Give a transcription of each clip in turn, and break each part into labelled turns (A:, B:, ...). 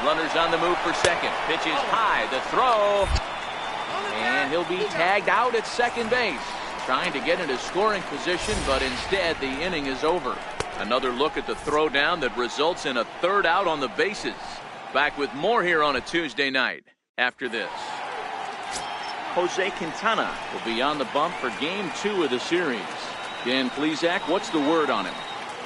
A: Runners on the move for second. Pitch is high. The throw. And he'll be tagged out at second base. Trying to get into scoring position, but instead the inning is over. Another look at the throwdown that results in a third out on the bases. Back with more here on a Tuesday night after this. Jose Quintana will be on the bump for game 2 of the series. Dan Plesac, what's the word on him?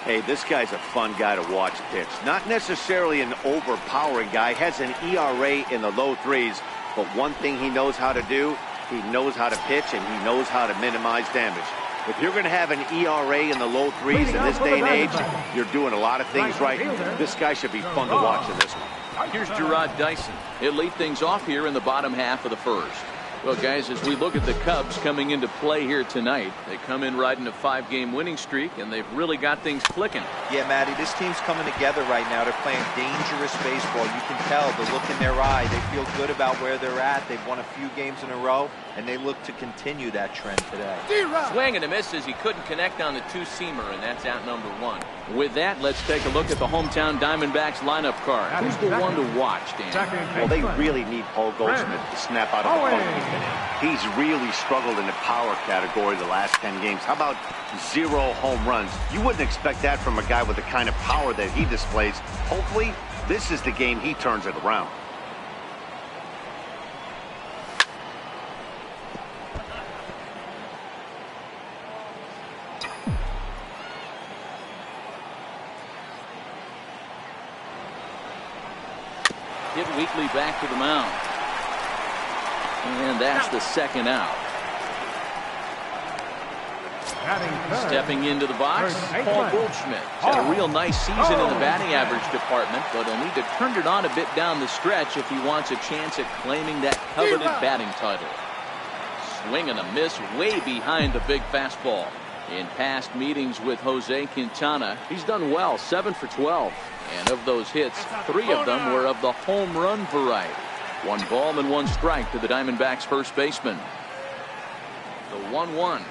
B: Hey, this guy's a fun guy to watch pitch. Not necessarily an overpowering guy. Has an ERA in the low 3s. But one thing he knows how to do, he knows how to pitch and he knows how to minimize damage. If you're going to have an ERA in the low 3s in this day and age, you're doing a lot of things right. This guy should be fun to watch in this one.
A: Here's Gerard Dyson. He'll lead things off here in the bottom half of the first. Well, guys, as we look at the Cubs coming into play here tonight, they come in riding a 5-game winning streak, and they've really got things clicking.
C: Yeah, Matty, this team's coming together right now. They're playing dangerous baseball. You can tell the look in their eye. They feel good about where they're at. They've won a few games in a row, and they look to continue that trend today.
A: Swing and a miss as he couldn't connect on the two-seamer, and that's out number 1. With that, let's take a look at the hometown Diamondbacks lineup card. Who's the one to watch, Dan?
B: Well, they really need Paul Goldschmidt to snap out of the funk he's been in. He's really struggled in the power category the last 10 games. How about 0 home runs? You wouldn't expect that from a guy with the kind of power that he displays. Hopefully, this is the game he turns it around.
A: Hit Weekly back to the mound. And that's the second out. Stepping into the box, Paul Goldschmidt. He's had a real nice season in the batting average department, but he'll need to turn it on a bit down the stretch if he wants a chance at claiming that coveted batting title. Swing and a miss way behind the big fastball. In past meetings with Jose Quintana, he's done well, 7 for 12. And of those hits, 3 of them were of the home run variety. 1 ball and 1 strike to the Diamondbacks first baseman. The 1-1.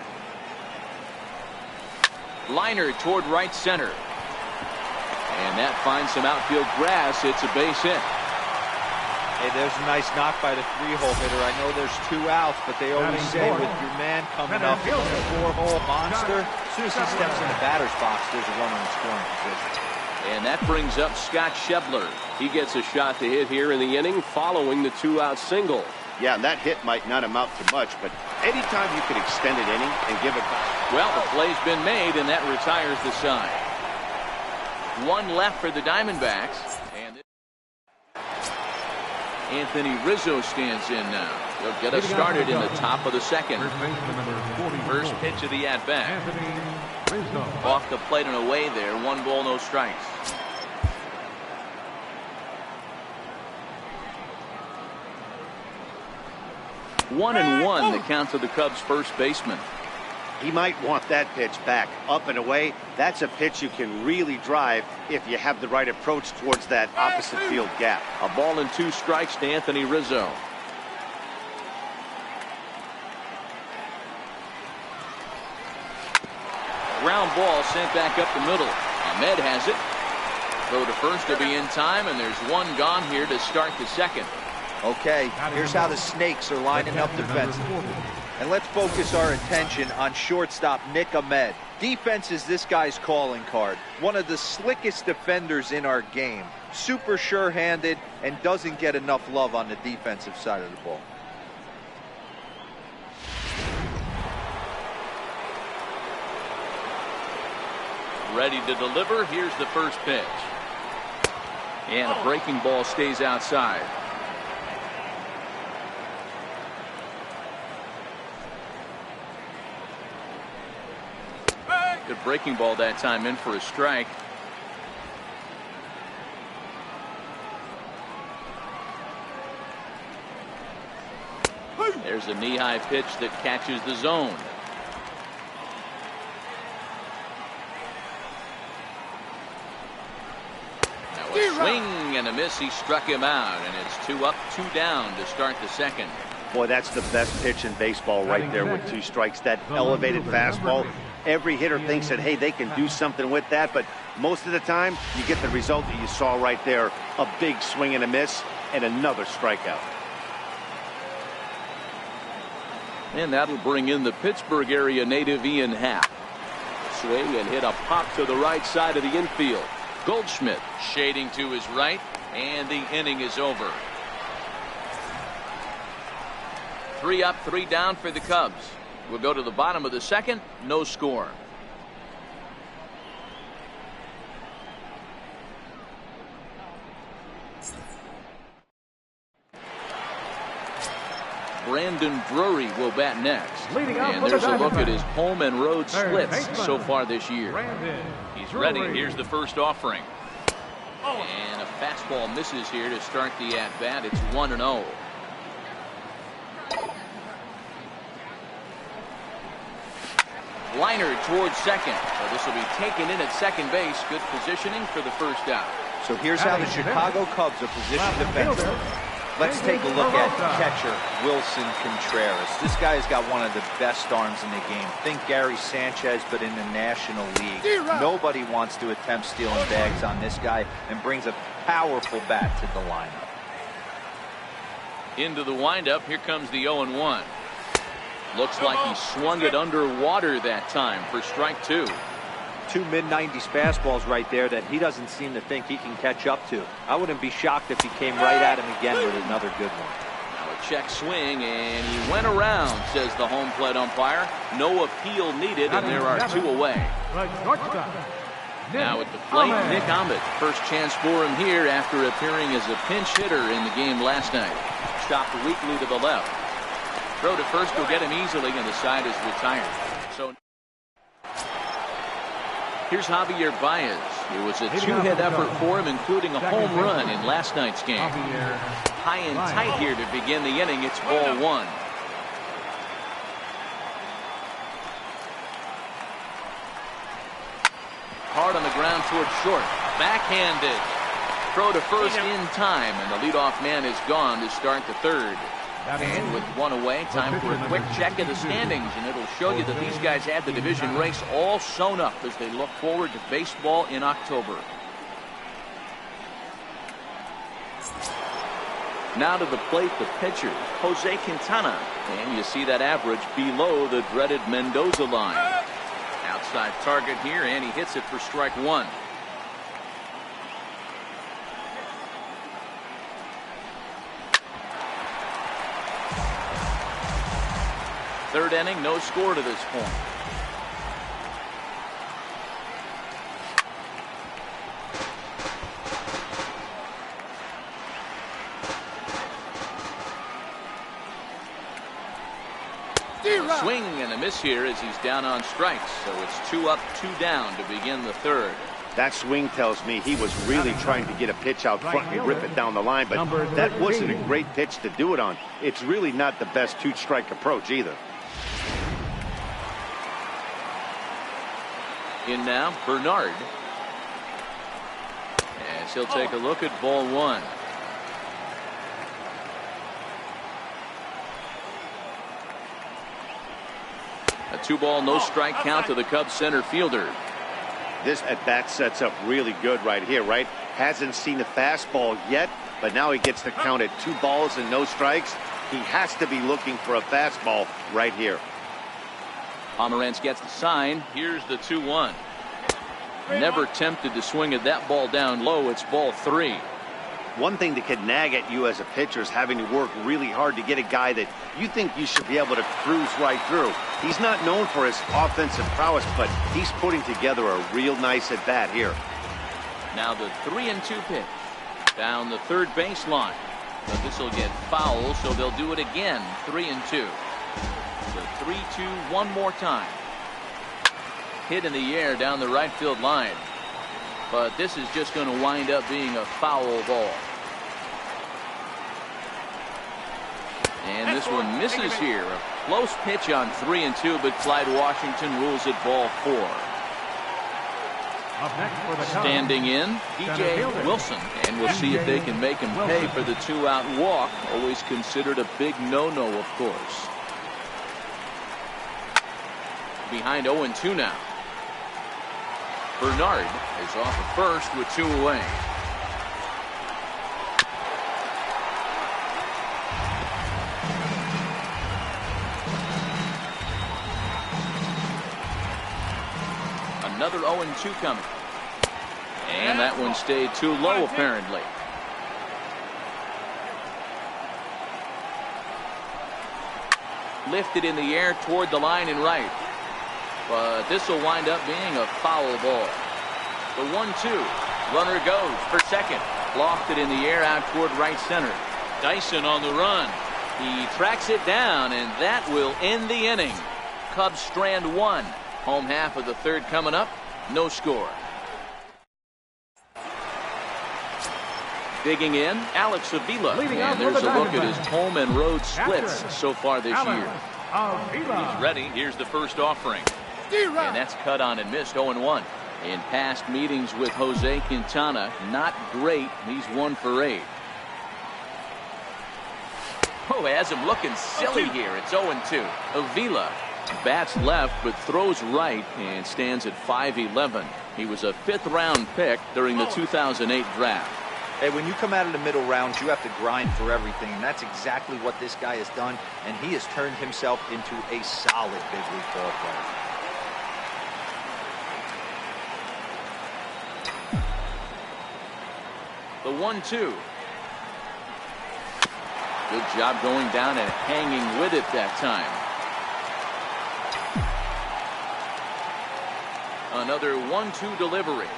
A: Liner toward right center. And that finds some outfield grass. It's a base hit.
C: Hey, there's a nice knock by the 3-hole hitter. I know there's 2 outs, but they always say with your man coming up with a 4-hole monster, as soon as he steps in the batter's box, there's a runner in scoring position.
A: And that brings up Scott Schebler. He gets a shot to hit here in the inning following the 2-out single.
B: Yeah, and that hit might not amount to much, but anytime you can extend an inning and give it back.
A: Well, the play's been made, and that retires the side. 1 left for the Diamondbacks. And Anthony Rizzo stands in now. He'll get us started in the top of the second. First pitch of the at-bat. Off the plate and away there. 1 ball, no strikes. One and one, the count to the Cubs first baseman.
B: He might want that pitch back. Up and away, that's a pitch you can really drive if you have the right approach towards that opposite field gap.
A: A ball and 2 strikes to Anthony Rizzo. Ground ball sent back up the middle. Ahmed has it. Throw to first to be in time, and there's 1 gone here to start the second.
C: Okay, here's how the Snakes are lining up defensively. And let's focus our attention on shortstop Nick Ahmed. Defense is this guy's calling card. One of the slickest defenders in our game. Super sure-handed and doesn't get enough love on the defensive side of the ball.
A: Ready to deliver. Here's the first pitch. And a breaking ball stays outside. Good breaking ball that time, in for a strike. There's a knee-high pitch that catches the zone. Now a swing and a miss. He struck him out, and it's 2 up, 2 down to start the second.
B: Boy, that's the best pitch in baseball right there with 2 strikes. That elevated fastball, Every hitter thinks that, hey, they can do something with that, but most of the time, you get the result that you saw right there. A big swing and a miss, and another strikeout.
A: And that'll bring in the Pittsburgh area native Ian Happ. Swing and hit a pop to the right side of the infield. Goldschmidt shading to his right, and the inning is over. 3 up, 3 down for the Cubs. We'll go to the bottom of the second. No score. Brandon Drury will bat next. And there's a look at his home and road splits so far this year. He's ready. Here's the first offering. And a fastball misses here to start the at-bat. It's 1-0. Liner towards second. So this will be taken in at second base. Good positioning for the first out.
C: So here's how the Chicago Cubs are positioned defensively. Let's take a look at catcher Wilson Contreras. This guy's got one of the best arms in the game. Think Gary Sanchez, but in the National League. Nobody wants to attempt stealing bags on this guy, and brings a powerful bat to the lineup.
A: Into the windup. Here comes the 0-1. Looks like he swung it underwater that time for strike 2.
C: 2 mid-90s fastballs right there that he doesn't seem to think he can catch up to. I wouldn't be shocked if he came right at him again with another good one.
A: Now a check swing, and he went around, says the home plate umpire. No appeal needed, and there are 2 away. Now at the plate, Nick Ahmed. First chance for him here after appearing as a pinch hitter in the game last night. Chopped weakly to the left. Throw to first will get him easily, and the side is retired. So here's Javier Baez. It was a 2-hit effort for him, including a home run in last night's game. High and tight here to begin the inning. It's ball 1. Hard on the ground towards short. Backhanded. Throw to first in time, and the leadoff man is gone to start the third. And with 1 away, time for a quick check of the standings, and it'll show you that these guys had the division race all sewn up as they look forward to baseball in October. Now to the plate, the pitcher, Jose Quintana. And you see that average below the dreaded Mendoza line. Outside target here, and he hits it for strike 1. Third inning, no score to this point. Swing and a miss here as he's down on strikes. So it's 2 up, 2 down to begin the third.
B: That swing tells me he was really trying to get a pitch out front and rip it down the line, but that wasn't a great pitch to do it on. It's really not the best 2-strike approach either.
A: In now, Bernard. As he'll take a look at ball 1. A 2-ball, no strike count to the Cubs center fielder.
B: This at bat sets up really good right here, right? Hasn't seen a fastball yet, but now he gets the count at 2 balls and no strikes. He has to be looking for a fastball right here.
A: Pomerantz gets the sign. Here's the 2-1. Never tempted to swing at that ball down low. It's ball 3.
B: One thing that can nag at you as a pitcher is having to work really hard to get a guy that you think you should be able to cruise right through. He's not known for his offensive prowess, but he's putting together a real nice at bat here.
A: Now the 3-2 pitch down the third baseline, but this will get foul, so they'll do it again. 3-2. The 3-2 one more time. Hit in the air down the right field line. But this is just going to wind up being a foul ball. And this one misses here. A close pitch on 3-2, but Clyde Washington rules it ball 4. Standing in, P.J. Wilson. And we'll see if they can make him pay for the 2-out walk. Always considered a big no-no, of course. behind 0-2 now. Bernard is off at first with 2 away. Another 0-2 coming. And that one stayed too low, apparently. Lifted in the air toward the line and right. But this will wind up being a foul ball. The 1-2. Runner goes for second. Lofted in the air out toward right center. Dyson on the run. He tracks it down, and that will end the inning. Cubs strand 1. Home half of the third coming up. No score. Digging in, Alex Avila. And there's a look at his home and road splits so far this year. He's ready. Here's the first offering. And that's cut on and missed. 0-1. In past meetings with Jose Quintana, not great. He's 1 for 8. Oh, has him looking silly here. It's 0-2. Avila bats left but throws right and stands at 5'11". He was a 5th round pick during the 2008 draft.
C: Hey, when you come out of the middle rounds, you have to grind for everything, and that's exactly what this guy has done, and he has turned himself into a solid big league ball player.
A: The 1-2. Good job going down and hanging with it that time. Another 1-2 delivery.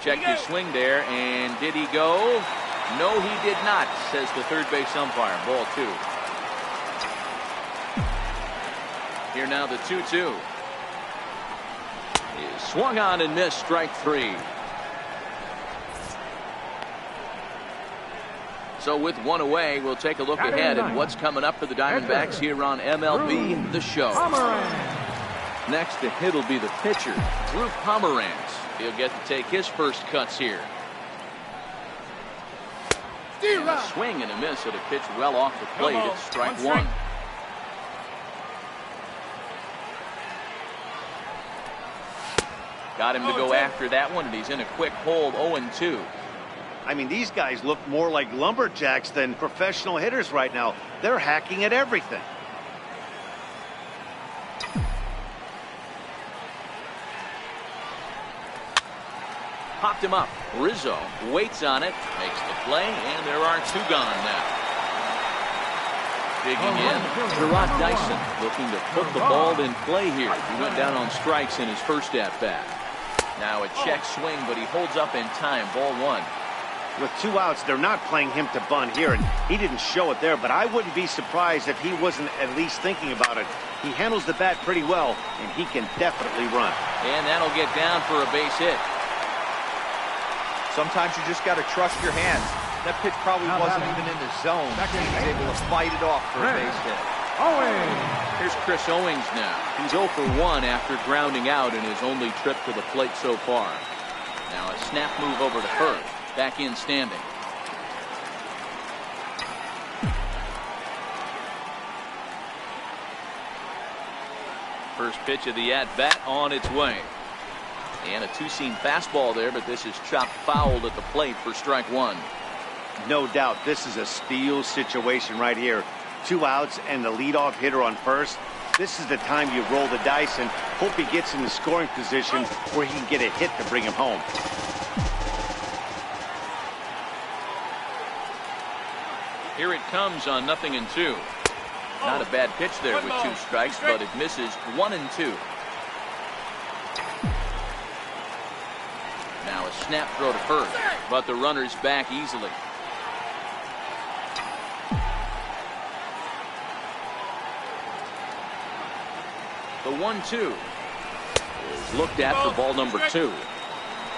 A: Check his swing there, and did he go? No, he did not, says the third base umpire. Ball 2. Here now the 2-2. Is swung on and missed. Strike 3. So with 1 away, we'll take a look ahead at what's coming up for the Diamondbacks here on MLB The Show. Next to hit will be the pitcher, Drew Pomeranz. He'll get to take his first cuts here. And a swing and a miss at a pitch well off the plate. It's strike 1. Got him to go after that one, and he's in a quick hold. 0-2.
B: I mean, these guys look more like lumberjacks than professional hitters right now. They're hacking at everything.
A: Popped him up. Rizzo waits on it, makes the play, and there are 2 gone now. Digging in, Gerard Dyson looking to put the ball in play here. He went down on strikes in his first at-bat. Now a check swing, but he holds up in time. Ball 1.
B: With 2 outs, they're not playing him to bunt here, and he didn't show it there, but I wouldn't be surprised if he wasn't at least thinking about it. He handles the bat pretty well, and he can definitely run.
A: And that'll get down for a base hit.
C: Sometimes you just got to trust your hands. That pitch probably wasn't even in the zone. He was able to fight it off for a base hit.
A: Here's Chris Owings now. He's 0 for 1 after grounding out in his only trip to the plate so far. Now a snap move over to first. Back in standing. First pitch of the at-bat on its way. And a 2-seam fastball there, but this is chopped fouled at the plate for strike 1.
B: No doubt this is a steal situation right here. 2 outs and the leadoff hitter on first. This is the time you roll the dice and hope he gets in the scoring position where he can get a hit to bring him home.
A: Here it comes on 0-2. Not a bad pitch there with 2 strikes, but it misses. 1-2. Now a snap throw to first, but the runner's back easily. The 1-2 is looked at for ball number 2.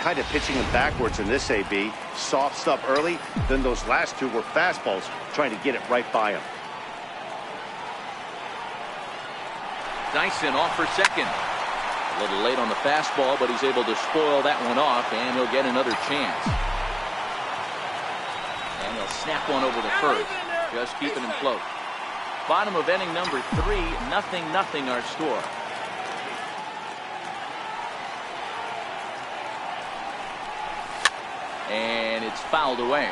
B: Kind of pitching him backwards in this AB. Soft stuff early, then those last 2 were fastballs, trying to get it right by him.
A: Dyson off for second. A little late on the fastball, but he's able to spoil that one off, and he'll get another chance. And he'll snap one over to first, just keeping him close. Bottom of inning number 3, 0-0 our score. And it's fouled away.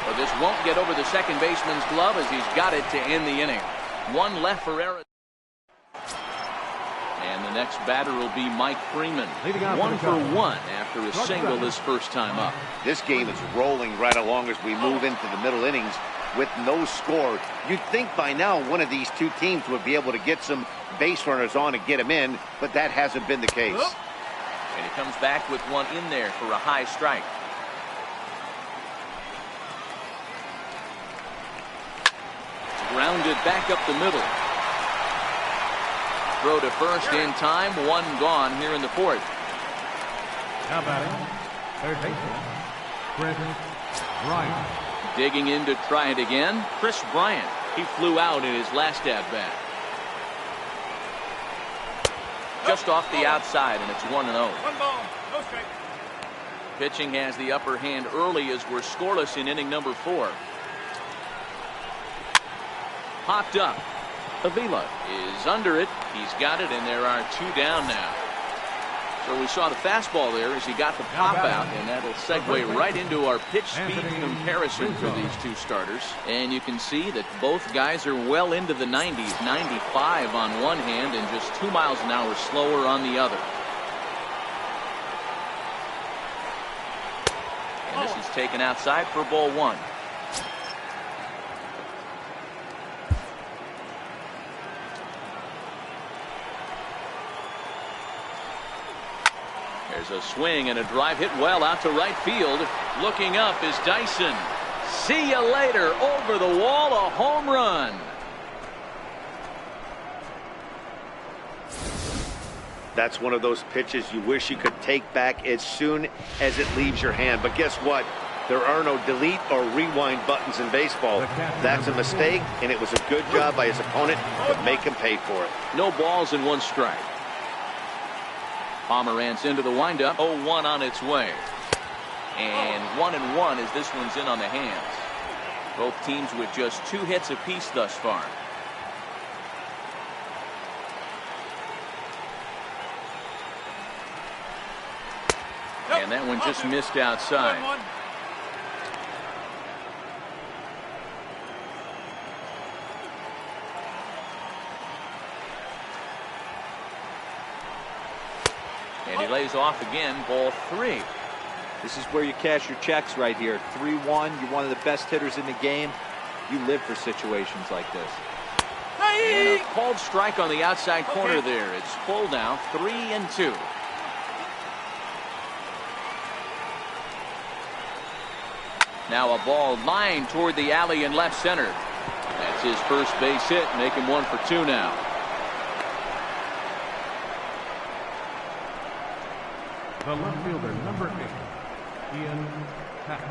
A: But this won't get over the second baseman's glove as he's got it to end the inning. One left for Arizona. And the next batter will be Mike Freeman. 1 for 1 after a single his first time up.
B: This game is rolling right along as we move into the middle innings with no score. You'd think by now one of these two teams would be able to get some base runners on and get them in, but that hasn't been the case.
A: And he comes back with one in there for a high strike. Grounded back up the middle. Throw to first in time. One gone here in the fourth.
D: Now batting, third baseman, Chris Bryant.
A: Digging in to try it again, Chris Bryant. He flew out in his last at-bat. Just off the outside, and it's 1-0.
D: 1 ball, no strike.
A: Pitching has the upper hand early as we're scoreless in inning number 4. Popped up. Avila is under it. He's got it, and there are 2 down now. So we saw the fastball there as he got the pop out, and that'll segue right into our pitch speed comparison for these two starters. And you can see that both guys are well into the 90s, 95 on one hand and just 2 miles an hour slower on the other. And this is taken outside for ball 1. There's a swing and a drive hit well out to right field. Looking up is Dyson. See you later. Over the wall, a home run.
B: That's one of those pitches you wish you could take back as soon as it leaves your hand. But guess what? There are no delete or rewind buttons in baseball. That's a mistake, and it was a good job by his opponent to make him pay for it.
A: No balls and 1 strike. Pomeranz into the windup. 0-1 on its way. And 1-1 as this one's in on the hands. Both teams with just 2 hits apiece thus far. And that one just missed outside. And he lays off again, ball 3.
C: This is where you cash your checks right here. 3-1. You're one of the best hitters in the game. You live for situations like this.
A: And a called strike on the outside corner there. It's full now, 3-2. Now a ball lined toward the alley in left center. That's his first base hit, make him 1 for 2 now.
D: The left fielder, number 8, Ian Happ.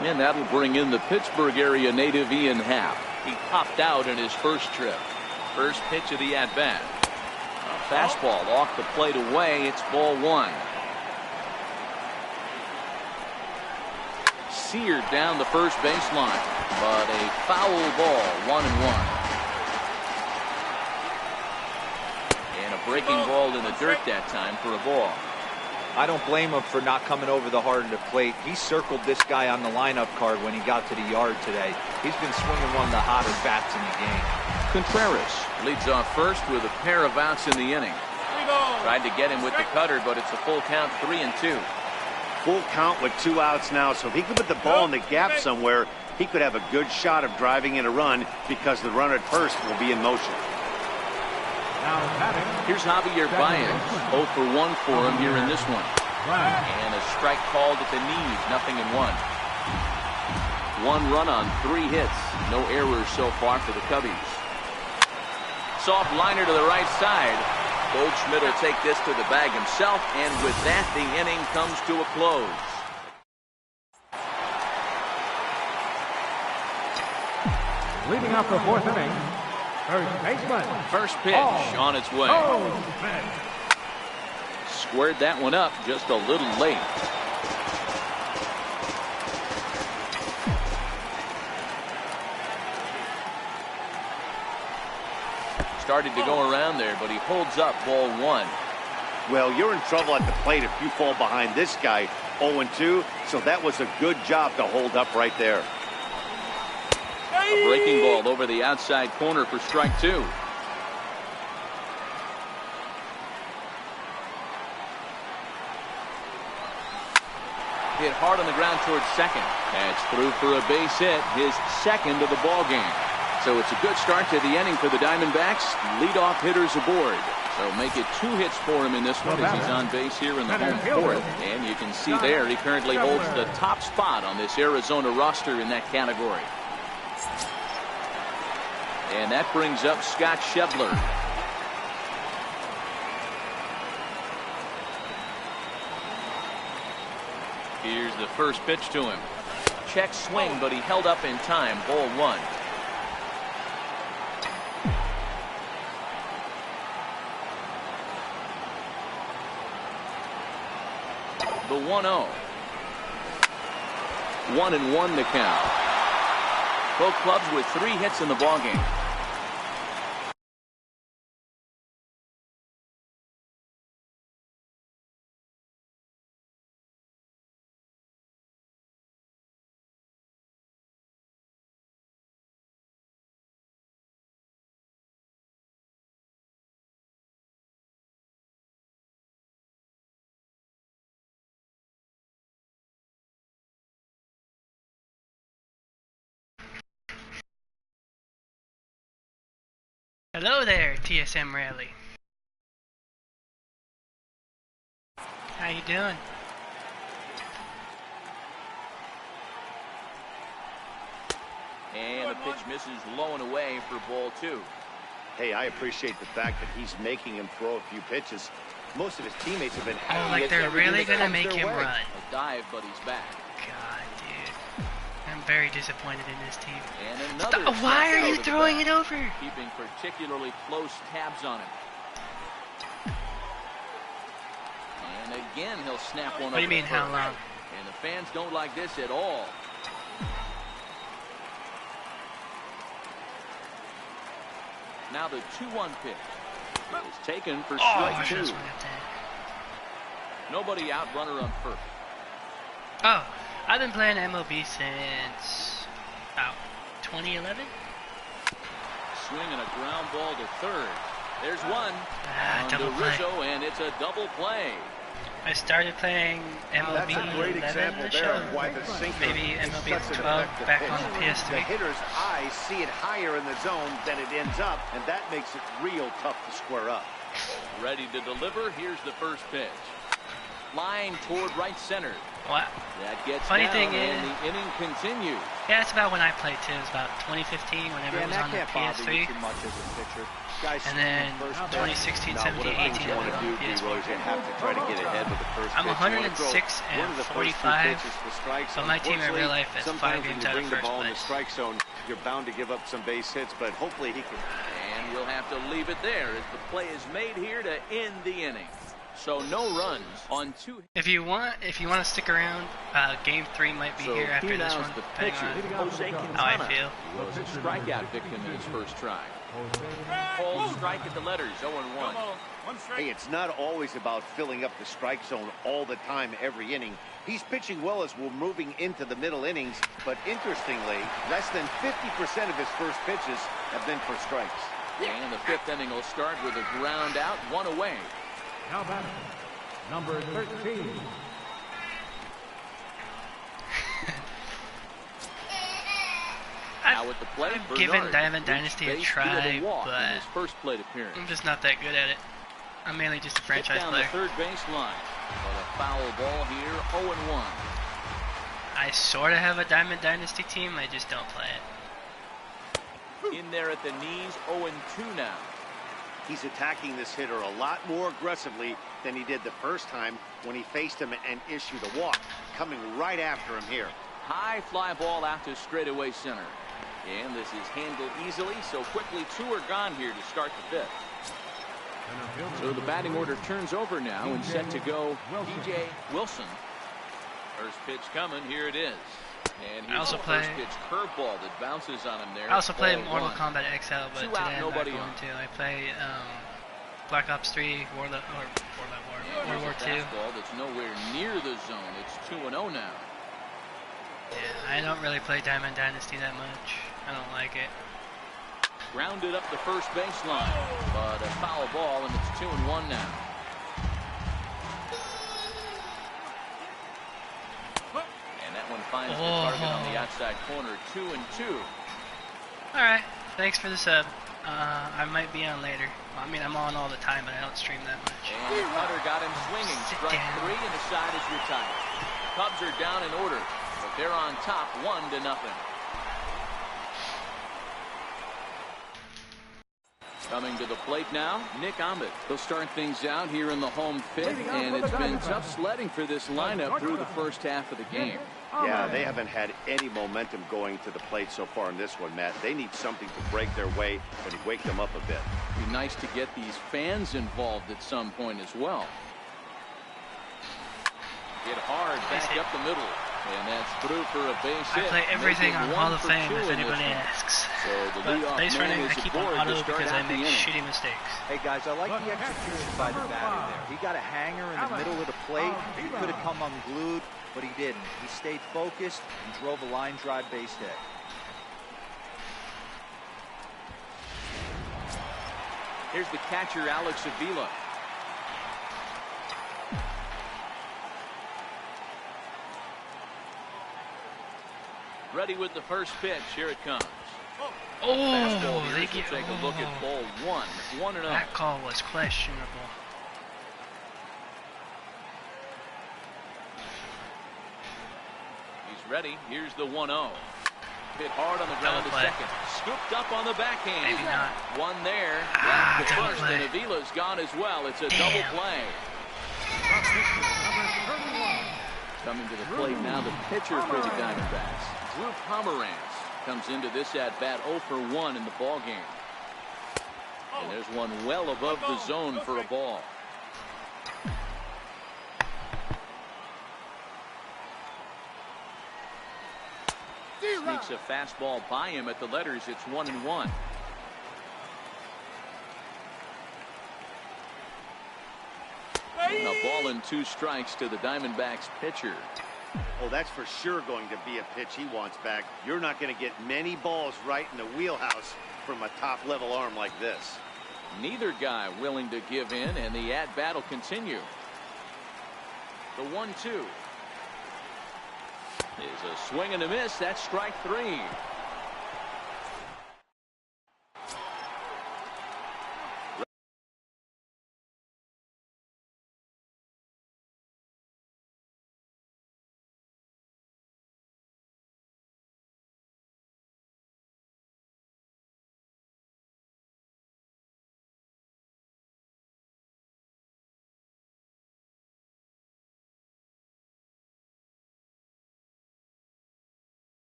A: And that'll bring in the Pittsburgh area native Ian Happ. He popped out in his first trip. First pitch of the at-bat. A fastball off the plate away. It's ball 1. Seared down the first baseline, but a foul ball, 1-1. And a breaking ball in the dirt that time for a ball.
C: I don't blame him for not coming over the heart of the plate. He circled this guy on the lineup card when he got to the yard today. He's been swinging one of the hotter bats in the game.
A: Contreras leads off first with a pair of outs in the inning. Tried to get him with the cutter, but it's a full count, 3-2.
B: Full count with 2 outs now, so if he could put the ball in the gap somewhere, he could have a good shot of driving in a run because the runner at first will be in motion.
A: Here's Javier Baez. 0 for 1 for him here in this one. And a strike called at the knees, 0-1. 1 run on 3 hits. No errors so far for the Cubbies. Soft liner to the right side. Goldschmidt will take this to the bag himself, and with that, the inning comes to a close.
D: Leading off the 4th inning,
A: First pitch on its way. Squared that one up just a little late. Started to go around there, but he holds up ball one.
B: Well, you're in trouble at the plate if you fall behind this guy 0-2, so that was a good job to hold up right there.
A: A breaking ball over the outside corner for strike two. Hit hard on the ground towards second. That's through for a base hit, his second of the ball game. So it's a good start to the inning for the Diamondbacks. Leadoff hitters aboard. So make it 2 hits for him in this one as he's on base here in the home fourth. And you can see there he currently holds the top spot on this Arizona roster in that category. And that brings up Scott Schebler. Here's the first pitch to him. Check swing, but he held up in time. Ball one. The 1-0. 1-1 the count. Both clubs with 3 hits in the ballgame.
E: Hello there, TSM Rally. How you doing?
A: And the pitch misses low and away for ball two.
B: Hey, I appreciate the fact that he's making him throw a few pitches. Most of his teammates have been happy.
E: Oh, like they're really gonna make him run.
A: A dive, but he's back.
E: God, dude. I'm very disappointed in this team.
A: And another
E: why are you throwing it over?
A: Keeping particularly close tabs on him. And again, he'll snap one over.
E: What do you mean, how long?
A: And the fans don't like this at all. Now the 2-1 pitch is taken for strike two. Nobody out, runner on first.
E: Oh, I've been playing MLB since about 2011.
A: Swinging a ground ball to third. There's one.
E: Double play.
A: Rizzo, and it's a double play.
E: I started playing MLB
B: That's a great
E: 11
B: example
E: to
B: there
E: show.
B: of why the sinker
E: Maybe
B: is
E: MLB
B: such an
E: 12
B: effective
E: back
B: pitch.
E: on the
B: The
E: PS3.
B: hitter's eyes see it higher in the zone than it ends up, and that makes it real tough to square up.
A: Ready to deliver. Here's the first pitch. Line toward right center.
E: What?
A: That gets
E: Funny
A: down,
E: thing
A: and
E: is,
A: the inning continues.
E: yeah, it's about when I played too. It was about 2015, whenever it was on the PS3. And then 2016, 17, 18,
B: You want to do,
E: PS4.
B: you have to try to get ahead with the first
E: I'm
B: pitch.
E: 106
B: One
E: and
B: of the first
E: 45,
B: pitches for strikes.
E: but my team in real life is 5
B: Sometimes
E: games
B: when
E: out
B: you
E: of
B: bring the
E: first
B: ball in the
E: place.
B: strike zone, you're bound to give up some base hits, but hopefully he can.
A: And we'll have to leave it there as the play is made here to end the inning. So no runs on 2.
E: If you want to stick around, Game 3 might be here after this one,
A: the
E: depending
A: pitcher,
E: on
A: Jose
E: how I
A: Quintana.
E: feel.
A: He was a strikeout victim in his first try. Called strike at the letters, 0-1.
B: Hey, it's not always about filling up the strike zone all the time every inning. He's pitching well as we're moving into the middle innings, but interestingly, less than 50% of his first pitches have been for strikes.
A: And the 5th inning will start with a ground out, 1 away.
D: Now batting, number 13.
A: Now with the plate,
E: I've given Diamond Dynasty a try, but
A: his first plate appearance.
E: I'm just not that good at it. I'm mainly just a franchise
A: down
E: player.
A: the third base line. But a foul ball here, 0-1.
E: I sort of have a Diamond Dynasty team, I just don't play it.
A: In there at the knees, 0-2 now.
B: He's attacking this hitter a lot more aggressively than he did the first time when he faced him and issued a walk. Coming right after him here.
A: High fly ball out to straightaway center. And this is handled easily, so quickly 2 are gone here to start the 5th. So the batting order turns over now and set to go DJ Wilson. First pitch coming, here it is. And here's the first pitch curveball that bounces on him there.
E: I also play Mortal Kombat XL, but today I'm not going
A: on.
E: to. I play Black Ops 3, World War II.
A: Fastball that's nowhere near the zone. It's 2-0 now.
E: Yeah, I don't really play Diamond Dynasty that much. I don't like it.
A: Grounded up the first baseline, but a foul ball, and it's 2-1 now. And that one finds the target on the outside corner, 2-2.
E: All right, thanks for the sub. I might be on later. I mean, I'm on all the time, but I don't stream that much.
A: And Cutter got him swinging. Strike 3, and the side is retired. Cubs are down in order, but they're on top 1-0. Coming to the plate now, Nick Ahmed. They'll start things out here in the home 5th, and it's been tough sledding for this lineup through the first half of the game.
B: Yeah, they haven't had any momentum going to the plate so far in this one, Matt. They need something to break their way and wake them up a bit.
A: It'd be nice to get these fans involved at some point as well. Hit hard back up the middle, and that's through for a base hit.
E: I play everything on Hall of Fame if anybody asks.
A: So the
E: base running, I keep on auto because I make shitty mistakes.
C: Hey guys, I like the execution by the batter there. He got a hanger in the middle of the plate. He could have come unglued, but he didn't. He stayed focused and drove a line drive base hit.
A: Here's the catcher, Alex Avila. Ready with the first pitch. Here it comes.
E: Oh, they
A: get. Take a look at ball 1-0.
E: That call was questionable.
A: He's ready. Here's the 1-0. Hit hard on the ground to second. Scooped up on the backhand.
E: Maybe not.
A: One there. Back to first, and Avila's gone as well. It's a double play. Coming to the plate now, the pitcher for the Diamondbacks, Drew Pomeranz, comes into this at-bat 0 for 1 in the ball game. And there's one well above the zone for a ball. Sneaks a fastball by him at the letters. It's 1-1. A ball and 2 strikes to the Diamondbacks pitcher.
B: Oh, that's for sure going to be a pitch he wants back. You're not going to get many balls right in the wheelhouse from a top-level arm like this.
A: Neither guy willing to give in, and the at-bat will continue. The 1-2 is a swing and a miss. That's strike 3.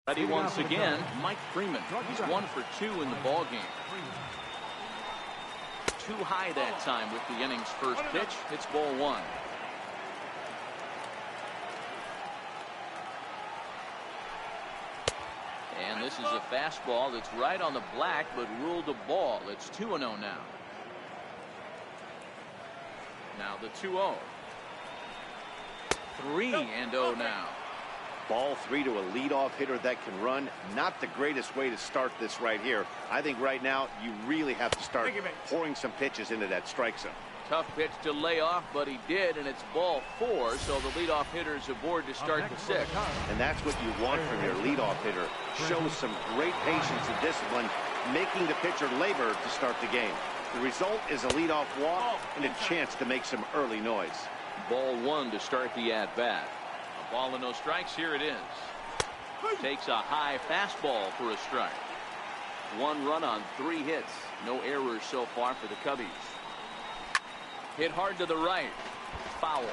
A: Ready once again, Mike Freeman. He's 1 for 2 in the ball game. Too high that time with the inning's first pitch. It's ball 1. And this is a fastball that's right on the black, but ruled a ball. It's 2-0 now. Now the 2-0. 3-0 now.
B: Ball 3 to a leadoff hitter that can run. Not the greatest way to start this right here. I think right now you really have to start pouring some pitches into that strike zone.
A: Tough pitch to lay off, but he did, and it's ball 4, so the leadoff hitter is aboard to start the 6th.
B: And that's what you want from your leadoff hitter. Shows some great patience and discipline, making the pitcher labor to start the game. The result is a leadoff walk and a chance to make some early noise.
A: Ball 1 to start the at-bat. A ball and no strikes. Here it is. Takes a high fastball for a strike. 1 run on 3 hits. No errors so far for the Cubbies. Hit hard to the right. Foul.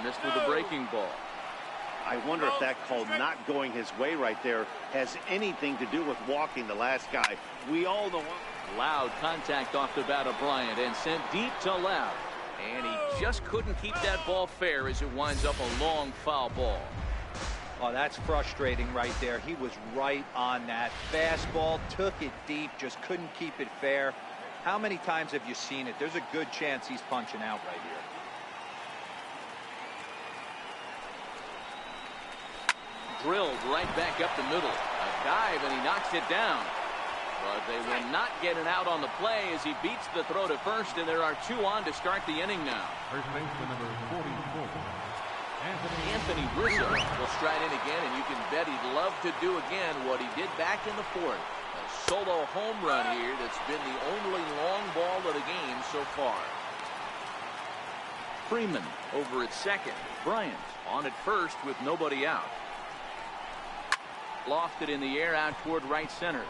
A: Missed with a breaking ball.
B: I wonder if that call not going his way right there has anything to do with walking the last guy. We all know.
A: Loud contact off the bat of Bryant and sent deep to left. And he just couldn't keep that ball fair as it winds up a long foul ball.
C: Oh, that's frustrating right there. He was right on that. Fastball, took it deep, just couldn't keep it fair. How many times have you seen it? There's a good chance he's punching out right here.
A: Drilled right back up the middle. A dive, and he knocks it down. But they will not get an out on the play as he beats the throw to first, and there are 2 on to start the inning now.
D: First baseman number 44.
A: Anthony Rizzo will stride in again, and you can bet he'd love to do again what he did back in the 4th. A solo home run here that's been the only long ball of the game so far. Freeman over at second. Bryant on at first with nobody out. Lofted in the air out toward right center.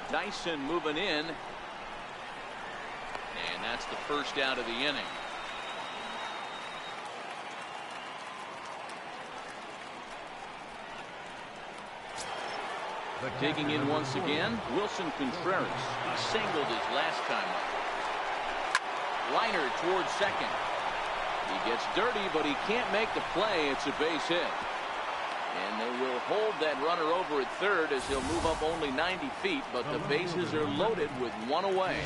A: Dyson moving in. And that's the first out of the inning. Digging in once again, Wilson Contreras. He singled his last time up. Liner towards second. He gets dirty, but he can't make the play. It's a base hit. And they will hold that runner over at third as he'll move up only 90 feet, but the bases are loaded with 1 away.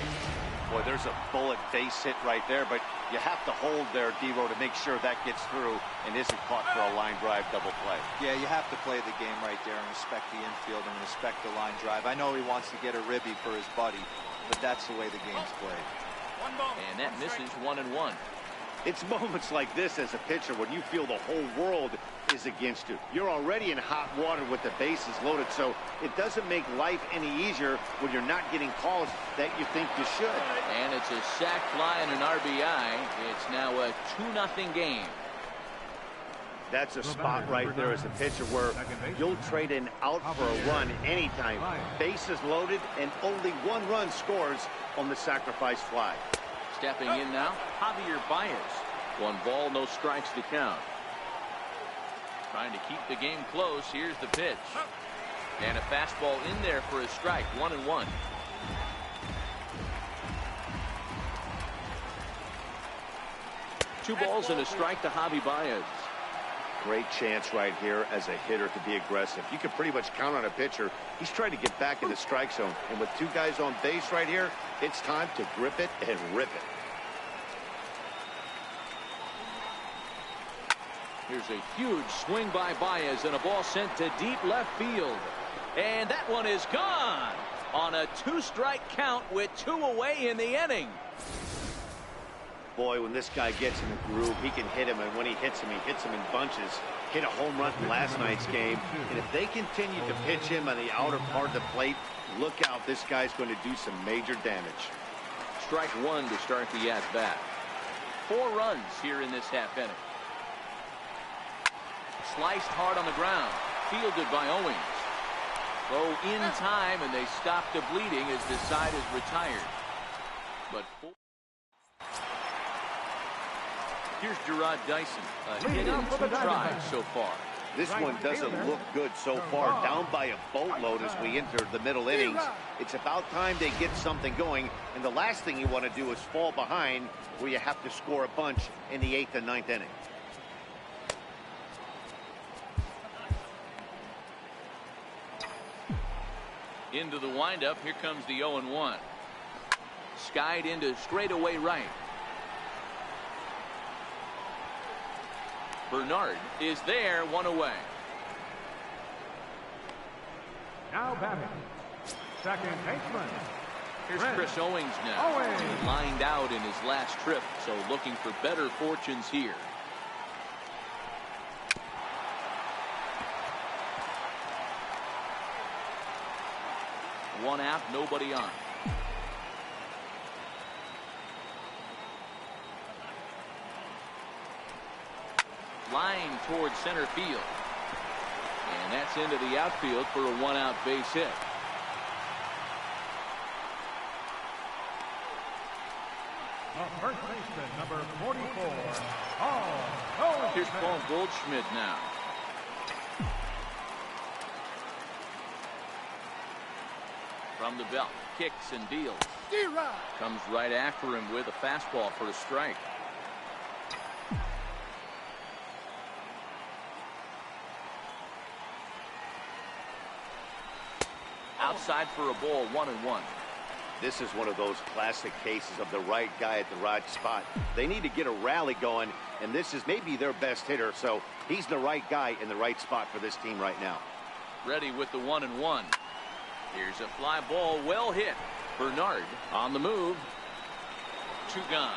B: Boy, there's a bullet base hit right there, but you have to hold there, Devo, to make sure that gets through and isn't caught for a line drive double play.
C: Yeah, you have to play the game right there and respect the infield and respect the line drive. I know he wants to get a ribby for his buddy, but that's the way the game's played.
A: And that misses 1-1.
B: It's moments like this as a pitcher when you feel the whole world is against you. You're already in hot water with the bases loaded, so it doesn't make life any easier when you're not getting calls that you think you should.
A: And it's a sac fly and an RBI. It's now a 2-0 game.
B: That's a spot right there as a pitcher where you'll trade an out for a run anytime. Bases loaded and only 1 run scores on the sacrifice fly.
A: Stepping in now, Javier Baez. 1 ball, no strikes to count. Trying to keep the game close. Here's the pitch. And a fastball in there for a strike. 1-1. Two balls and a strike to Javi Baez.
B: Great chance right here as a hitter to be aggressive. You can pretty much count on a pitcher. He's trying to get back in the strike zone. And with 2 guys on base right here, it's time to grip it and rip it.
A: Here's a huge swing by Baez and a ball sent to deep left field. And that one is gone on a 2-strike count with 2 away in the inning.
B: Boy, when this guy gets in the groove, he can hit him, and when he hits him in bunches. Hit a home run in last night's game, and if they continue to pitch him on the outer part of the plate, look out, this guy's going to do some major damage.
A: Strike 1 to start the at-bat. 4 runs here in this half inning. Sliced hard on the ground, fielded by Owings. Throw in time, and they stop the bleeding as the side is retired. But here's Gerard Dyson. A hit in 2 tries so far.
B: This one doesn't look good so far. Down by a boatload as we enter the middle innings. It's about time they get something going. And the last thing you want to do is fall behind where you have to score a bunch in the 8th and 9th inning.
A: Into the windup. Here comes the 0-1. Skied into straightaway right. Bernard is there, 1 away.
D: Now batting. Second baseman.
A: Here's Chris Owings now. He lined out in his last trip, so looking for better fortunes here. One out, nobody on. Line towards center field. And that's into the outfield for a one-out base hit.
D: First baseman, number 44,
A: Here's Paul Goldschmidt now. From the belt, kicks and deals. Comes right after him with a fastball for a strike. Outside for a ball, 1-1.
B: This is one of those classic cases of the right guy at the right spot. They need to get a rally going, and this is maybe their best hitter, so he's the right guy in the right spot for this team right now.
A: Ready with the 1-1. Here's a fly ball, well hit. Bernard on the move. 2 gone.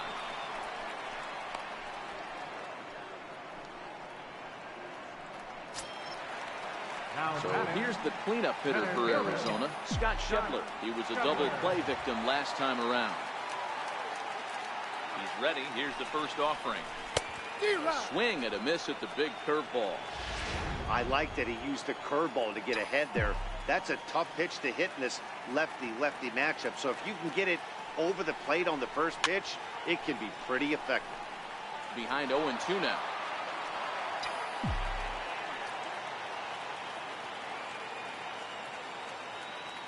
A: So here's the cleanup hitter for Arizona, Scott Schebler. He was a double play victim last time around. He's ready. Here's the first offering. Swing and a miss at the big curveball.
B: I like that he used the curveball to get ahead there. That's a tough pitch to hit in this lefty-lefty matchup. So if you can get it over the plate on the first pitch, it can be pretty effective.
A: Behind 0-2 now.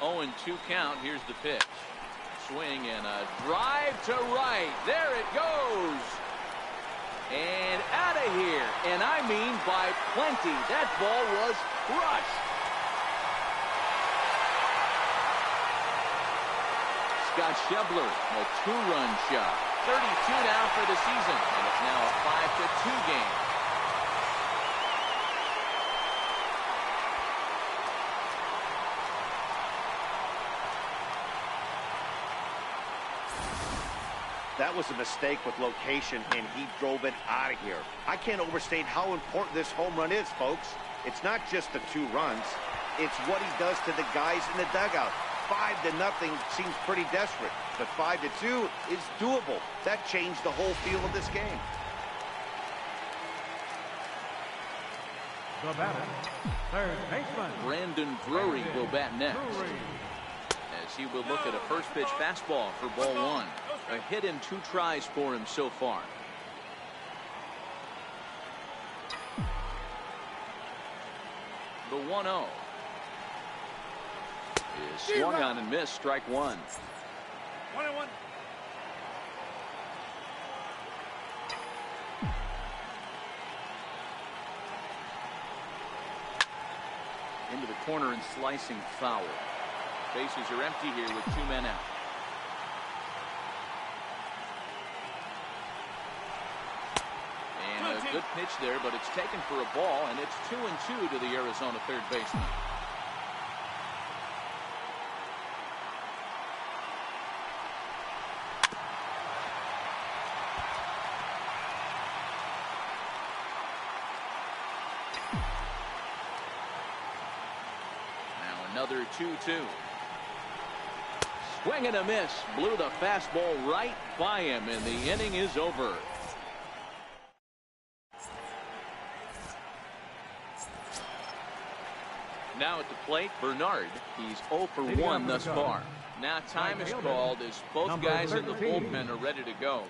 A: 0-2 count. Here's the pitch. Swing and a drive to right. There it goes. And out of here. And I mean by plenty. That ball was crushed. Scott Schebler, a 2-run shot. 32 now for the season. And it's now a 5-2 game.
B: That was a mistake with location, and he drove it out of here. I can't overstate how important this home run is, folks. It's not just the 2 runs. It's what he does to the guys in the dugout. 5-0 seems pretty desperate, but 5-2 is doable. That changed the whole feel of this game.
D: The batter, third baseman
A: Brandon Drury will bat next. As he will look at a first pitch fastball for ball 1. A hit in 2 tries for him so far. The 1-0 is swung on and missed. Strike 1.
D: 1-1.
A: Into the corner and slicing foul. Bases are empty here with 2 men out. And a good pitch there, but it's taken for a ball, and it's 2-2 to the Arizona third baseman. Now another 2-2. Swing and a miss. Blew the fastball right by him, and the inning is over. Now at the plate, Bernard. He's 0 for 1 thus far. Now time is called as both guys in the bullpen are ready to go.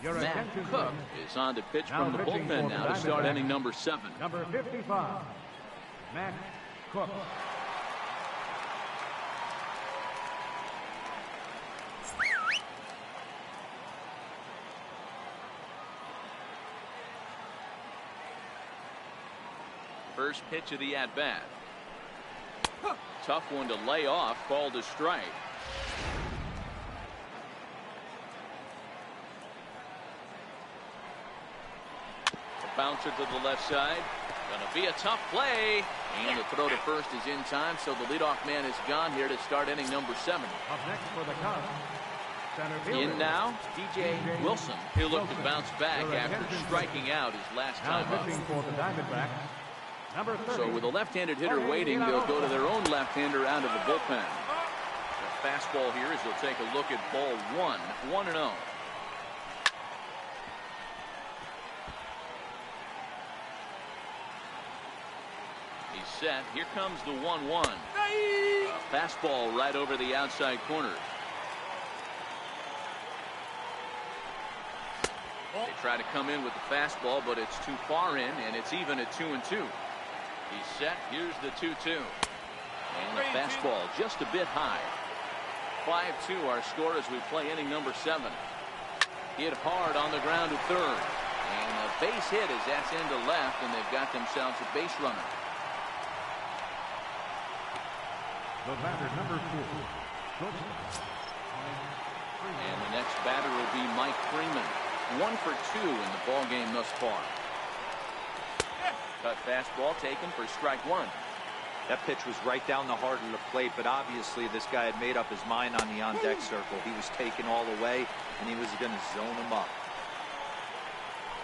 A: Matt Cook is on to pitch from the bullpen now to start inning number 7.
D: Number 55, Matt Cook.
A: First pitch of the at-bat. Tough one to lay off, called a strike. A bouncer to the left side. Gonna be a tough play. And the throw to first is in time, so the leadoff man is gone here to start inning number 7.
D: Up next for the Cubs, center fielder.
A: In now, DJ Wilson. He'll look to bounce back after striking out his last
D: Now
A: time up.
D: pitching for the Diamondbacks, number 30.
A: So with a left-handed hitter waiting, they'll go to their own left-hander out of the bullpen. The fastball here as they'll take a look at ball 1, 1-0. He's set. Here comes the 1-1. Fastball right over the outside corner. They try to come in with the fastball, but it's too far in, and it's even at 2-2. He's set. Here's the 2-2. And the fastball just a bit high. 5-2 our score as we play inning number 7. Hit hard on the ground to third. And a base hit as that's into left, and they've got themselves a base runner.
D: The batter, number 4, shortstop.
A: And the next batter will be Mike Freeman. 1 for 2 in the ball game thus far. Cut fastball taken for strike 1.
C: That pitch was right down the heart of the plate, but obviously this guy had made up his mind on the on-deck circle. He was taken all the way, and he was going to zone him up.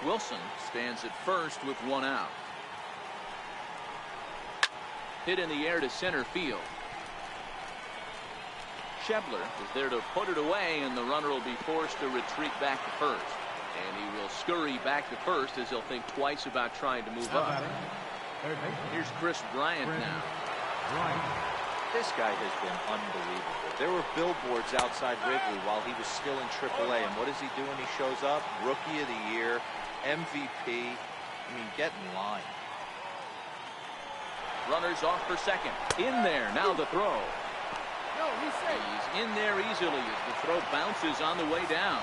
A: Wilson stands at first with 1 out. Hit in the air to center field. Schebler is there to put it away, and the runner will be forced to retreat back to first. And he will scurry back to first as he'll think twice about trying to move up. Here's Chris Bryant now.
C: This guy has been unbelievable. There were billboards outside Wrigley while he was still in AAA, and what does he do when he shows up? Rookie of the Year, MVP. I mean, get in line.
A: Runners off for second. In there. Now the throw. He's in there easily as the throw bounces on the way down.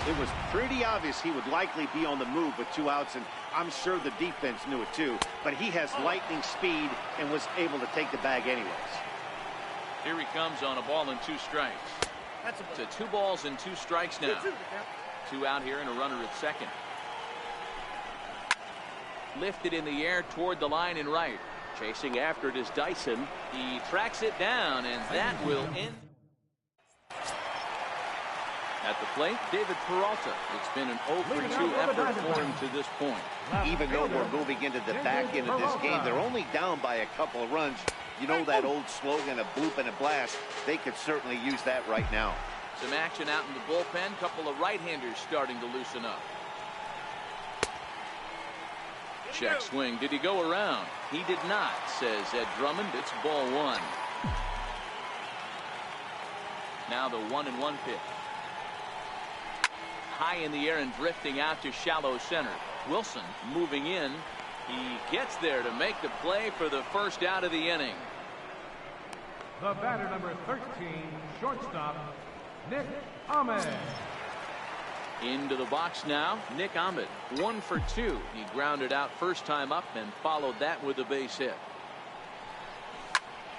B: It was pretty obvious he would likely be on the move with 2 outs, and I'm sure the defense knew it too. But he has lightning speed and was able to take the bag anyways.
A: Here he comes on a ball and 2 strikes. To 2 balls and 2 strikes now. 2 out here and a runner at second. Lifted in the air toward the line and right. Chasing after it is Dyson. He tracks it down, and that will end. At the plate, David Peralta. It's been an 0 for 2 effort for him to this point.
B: Even though we're moving into the back end of this game, they're only down by a couple of runs. You know that old slogan, a bloop and a blast. They could certainly use that right now.
A: Some action out in the bullpen. Couple of right-handers starting to loosen up. Check swing. Did he go around? He did not, says Ed Drummond. It's ball 1. Now the 1-1 pitch. High in the air and drifting out to shallow center. Wilson moving in. He gets there to make the play for the first out of the inning.
D: The batter, number 13, shortstop, Nick Ahmed.
A: Into the box now, Nick Ahmed. 1 for 2. He grounded out first time up and followed that with a base hit.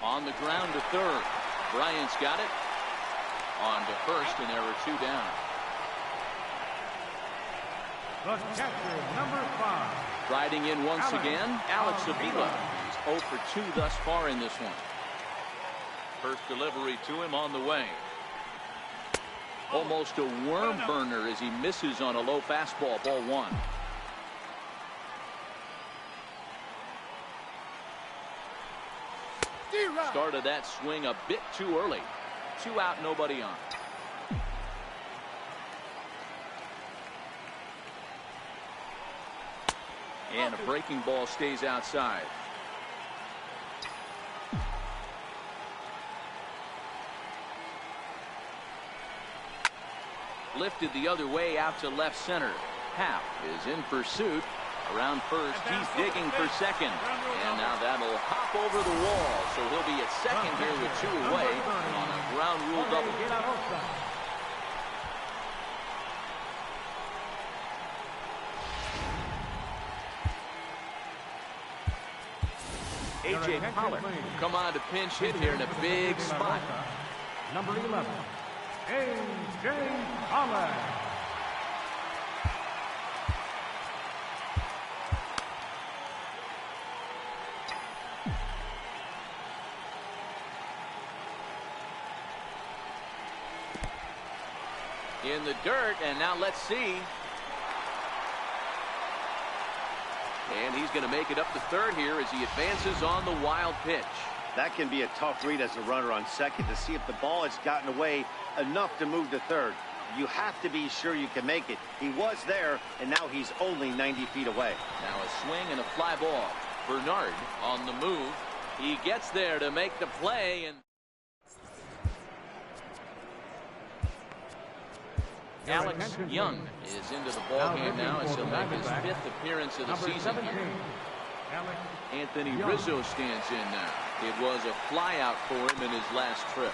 A: On the ground to third. Bryant's got it. On to first, and there are 2 down.
D: The catcher, number 5.
A: Riding in once again, Alex Avila. He's 0 for 2 thus far in this one. First delivery to him on the way. Almost a worm burner as he misses on a low fastball, ball 1. Started that swing a bit too early. 2 out, nobody on. And a breaking ball stays outside. Lifted the other way out to left center. Happ is in pursuit. Around first, he's digging for second. And now that'll hop over the wall. So he'll be at second here with 2 away on a ground rule double. A.J. Pollard come on to pinch hit here in a big spot.
D: Number 11, A.J. Pollard.
A: In the dirt, and now let's see. And he's going to make it up to third here as he advances on the wild pitch.
B: That can be a tough read as a runner on second to see if the ball has gotten away enough to move to third. You have to be sure you can make it. He was there, and now he's only 90 feet away.
A: Now a swing and a fly ball. Bernard on the move. He gets there to make the play, and Alex Young is into the ballgame now as he'll make his 5th appearance of the season here. Anthony Rizzo stands in now. It was a fly out for him in his last trip.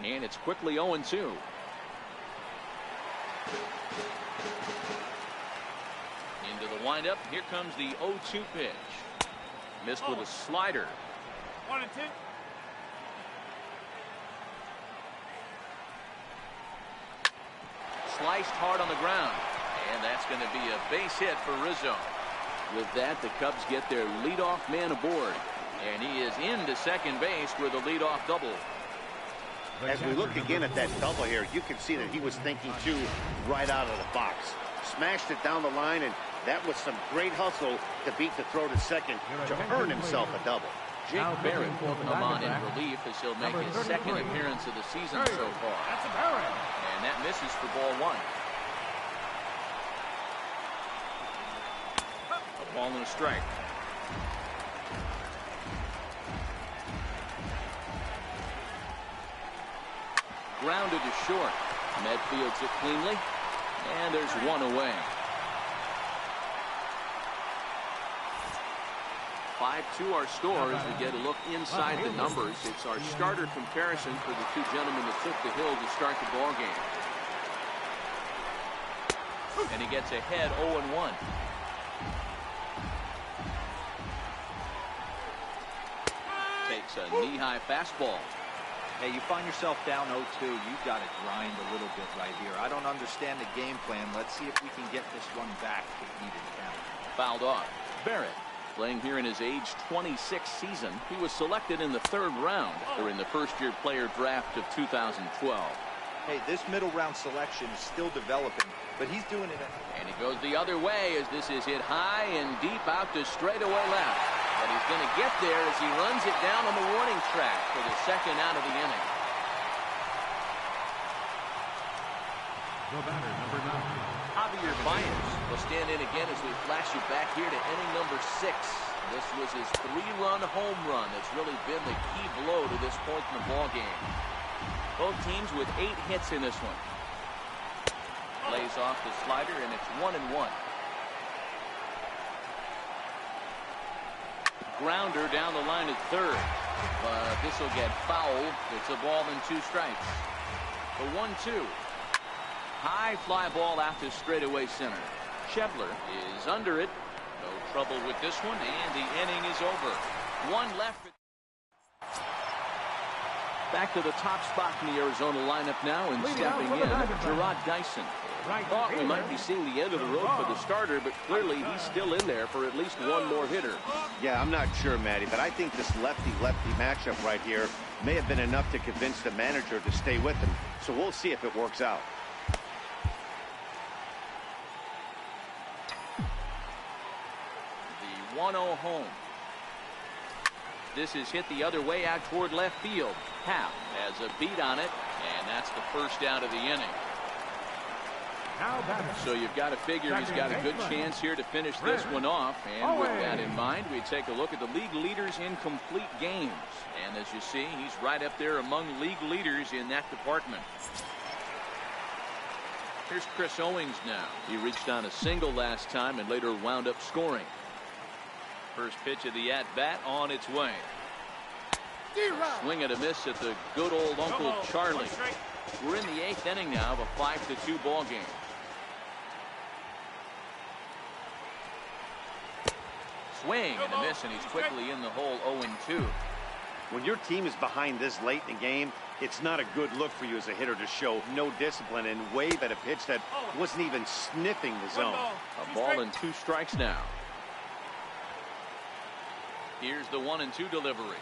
A: And it's quickly 0-2. Into the windup. Here comes the 0-2 pitch. Missed with a slider.
F: 1-2.
A: Sliced hard on the ground. And that's going to be a base hit for Rizzo. With that, the Cubs get their leadoff man aboard. And he is into second base with a leadoff double.
B: As we look again at that double here, you can see that he was thinking too right out of the box. Smashed it down the line, and that was some great hustle to beat the throw to second to earn himself a double.
A: Jake Barrett will come on in relief as he'll make his 2nd appearance of the season so far. And that misses for ball 1. A ball and a strike. Grounded to short. Medfield's it cleanly. And there's one away. 5-2 our score as we get a look inside the numbers. It's our starter comparison for the two gentlemen that took the hill to start the ball game. And he gets ahead 0-1. Takes a knee-high fastball.
C: Hey, you find yourself down 0-2, you've got to grind a little bit right here. I don't understand the game plan. Let's see if we can get this one back to even count.
A: Fouled off. Barrett, playing here in his age 26 season. He was selected in the 3rd round during the first-year player draft of 2012.
C: Hey, this middle-round selection is still developing, but he's doing it.
A: And he goes the other way as this is hit high and deep out to straightaway left. But he's going to get there as he runs it down on the warning track for the 2nd out of the inning.
D: The batter, number 9.
A: Javier Baez will stand in again as we flash you back here to inning number 6. This was his 3-run home run that's really been the key blow to this point in the ball game. Both teams with 8 hits in this one. Lays off the slider, and it's 1-1. Grounder down the line at third. But this will get fouled. It's a ball and 2 strikes. The 1-2. High fly ball out to straightaway center. Schebler is under it. No trouble with this one, and the inning is over. 1 left. Back to the top spot in the Arizona lineup now, and stepping in, Gerard Dyson. Thought we might be seeing the end of the road for the starter, but clearly he's still in there for at least one more hitter.
B: Yeah, I'm not sure, Matty, but I think this lefty-lefty matchup right here may have been enough to convince the manager to stay with him. So we'll see if it works out.
A: The 1-0 home. This is hit the other way out toward left field. Happ has a beat on it, and that's the 1st out of the inning. So you've got to figure he's got a good chance here to finish this one off. And with that in mind, we take a look at the league leaders in complete games. And as you see, he's right up there among league leaders in that department. Here's Chris Owings now. He reached on a single last time and later wound up scoring. First pitch of the at-bat on its way. Swing and a miss at the good old Uncle Charlie. We're in the 8th inning now of a 5-2 ball game. Swing and a miss, and he's quickly in the hole 0-2.
B: When your team is behind this late in the game, it's not a good look for you as a hitter to show no discipline and wave at a pitch that wasn't even sniffing the zone.
A: A ball and 2 strikes now. Here's the 1-2 delivery.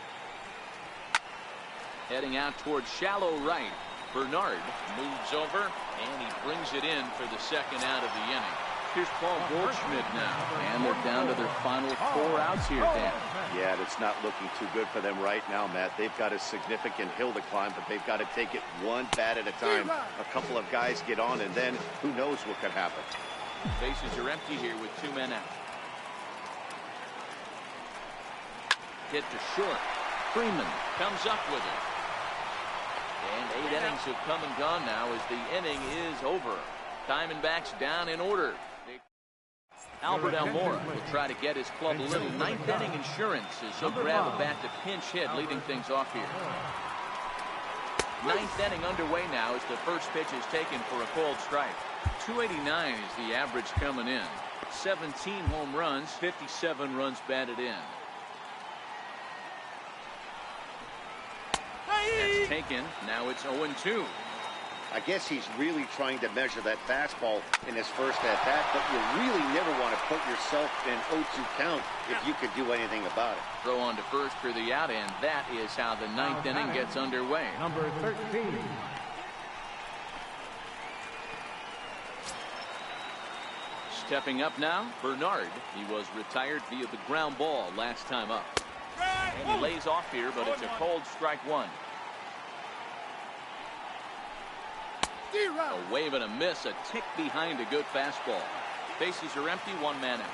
A: Heading out towards shallow right. Bernard moves over, and he brings it in for the 2nd out of the inning. Here's Paul Goldschmidt now, and they're down to their final 4 outs here, Dan.
B: Yeah, it's not looking too good for them right now, Matt. They've got a significant hill to climb, but they've got to take it one bat at a time. A couple of guys get on, and then who knows what could happen.
A: Bases are empty here with 2 men out. Hit to short. Freeman comes up with it. And 8 innings have come and gone now as the inning is over. Diamondbacks down in order. Albert Almora will try to get his club a little 9th inning insurance as he'll grab a bat to pinch hit, leading things off here. 9th inning underway now as the first pitch is taken for a cold strike. 289 is the average coming in. 17 home runs, 57 runs batted in. That's taken. Now it's 0-2.
B: I guess he's really trying to measure that fastball in his first at-bat, but you really never want to put yourself in 0-2 count if you could do anything about it.
A: Throw on to first for the out, and that is how the 9th inning gets underway.
D: Number 13.
A: Stepping up now, Bernard. He was retired via the ground ball last time up. And he lays off here, but it's a cold strike 1. A wave and a miss, a tick behind a good fastball. Bases are empty, 1 man out.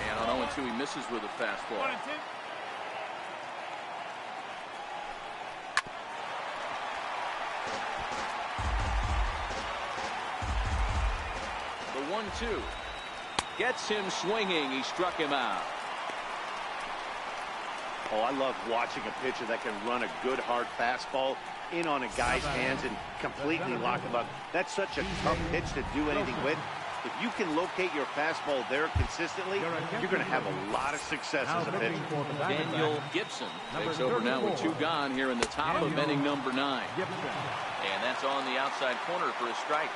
A: And on 0-2, he misses with a fastball. The 1-2. Gets him swinging. He struck him out.
B: Oh, I love watching a pitcher that can run a good hard fastball in on a guy's hands and completely lock him up. That's such a tough pitch to do anything with. If you can locate your fastball there consistently, you're going to have a lot of success as a pitcher.
A: Daniel Gibson takes over now with 2 gone here in the top of inning number 9. And that's on the outside corner for a strike.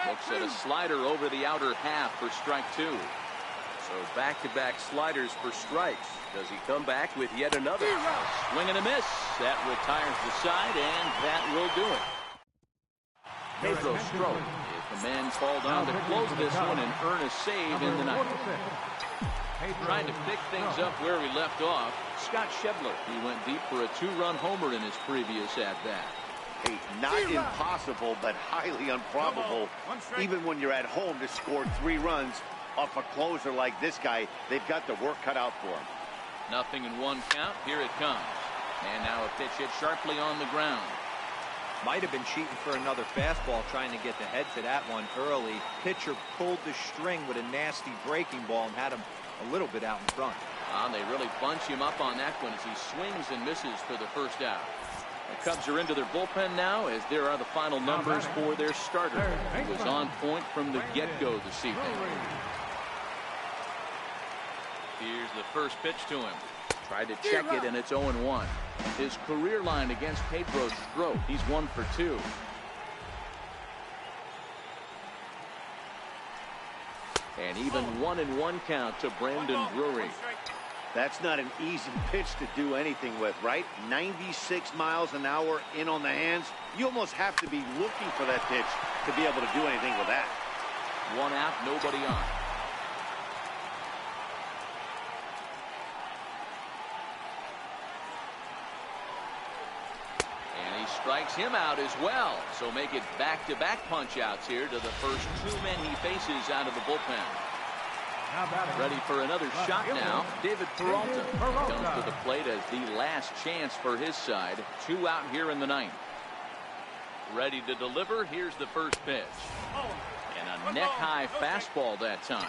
A: Looks at a slider over the outer half for strike 2. So back-to-back sliders for strikes. Does he come back with yet another? Swing and a miss. That retires the side, and that will do it. Pedro Strop is the man called on to close this one and earn a save in the 9th. Trying to pick things up where he left off, Scott Schebler. He went deep for a 2-run homer in his previous at-bat.
B: Hey, not impossible, but highly improbable. Even when you're at home to score 3 runs off a closer like this guy, they've got the work cut out for him.
A: Nothing in 1 count. Here it comes. And now a pitch hit sharply on the ground.
C: Might have been cheating for another fastball, trying to get the head to that one early. Pitcher pulled the string with a nasty breaking ball and had him a little bit out in front.
A: They really bunch him up on that one as he swings and misses for the first out. The Cubs are into their bullpen now as there are the final numbers for their starter. He was on point from the get-go this evening. Here's the first pitch to him. Tried to check it, and it's 0-1. His career line against Pedro Strop, he's 1 for 2. And even 1-1 count to Brandon Drury.
B: That's not an easy pitch to do anything with, right? 96 miles an hour in on the hands. You almost have to be looking for that pitch to be able to do anything with that.
A: 1 out, nobody on. And he strikes him out as well. So make it back-to-back punch-outs here to the first 2 men he faces out of the bullpen. Ready for another shot now. David Peralta comes to the plate as the last chance for his side. 2 out here in the 9th. Ready to deliver. Here's the first pitch. And a neck-high fastball that time.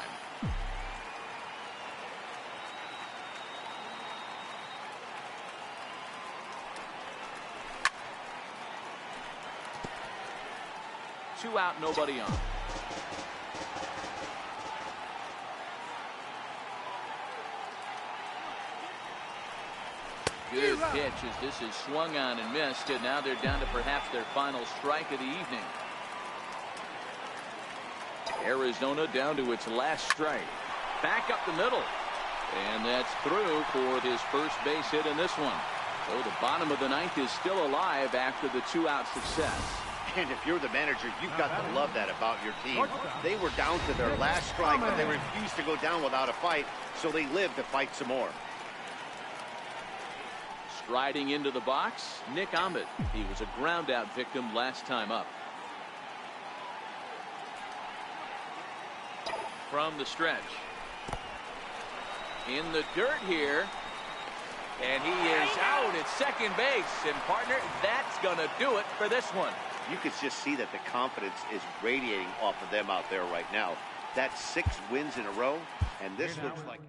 A: Two out, nobody on. Good pitch as this is swung on and missed, and now they're down to perhaps their final strike of the evening. Arizona down to its last strike. Back up the middle. And that's through for his first base hit in this one. So the bottom of the ninth is still alive after the two-out success.
B: And if you're the manager, you've got to love that about your team. They were down to their last strike, but they refused to go down without a fight, so they lived to fight some more.
A: Striding into the box, Nick Ahmed. He was a ground-out victim last time up. From the stretch. In the dirt here. And he is out at second base. And, partner, that's going to do it for this one.
B: You could just see that the confidence is radiating off of them out there right now. That's 6 wins in a row, and this looks like...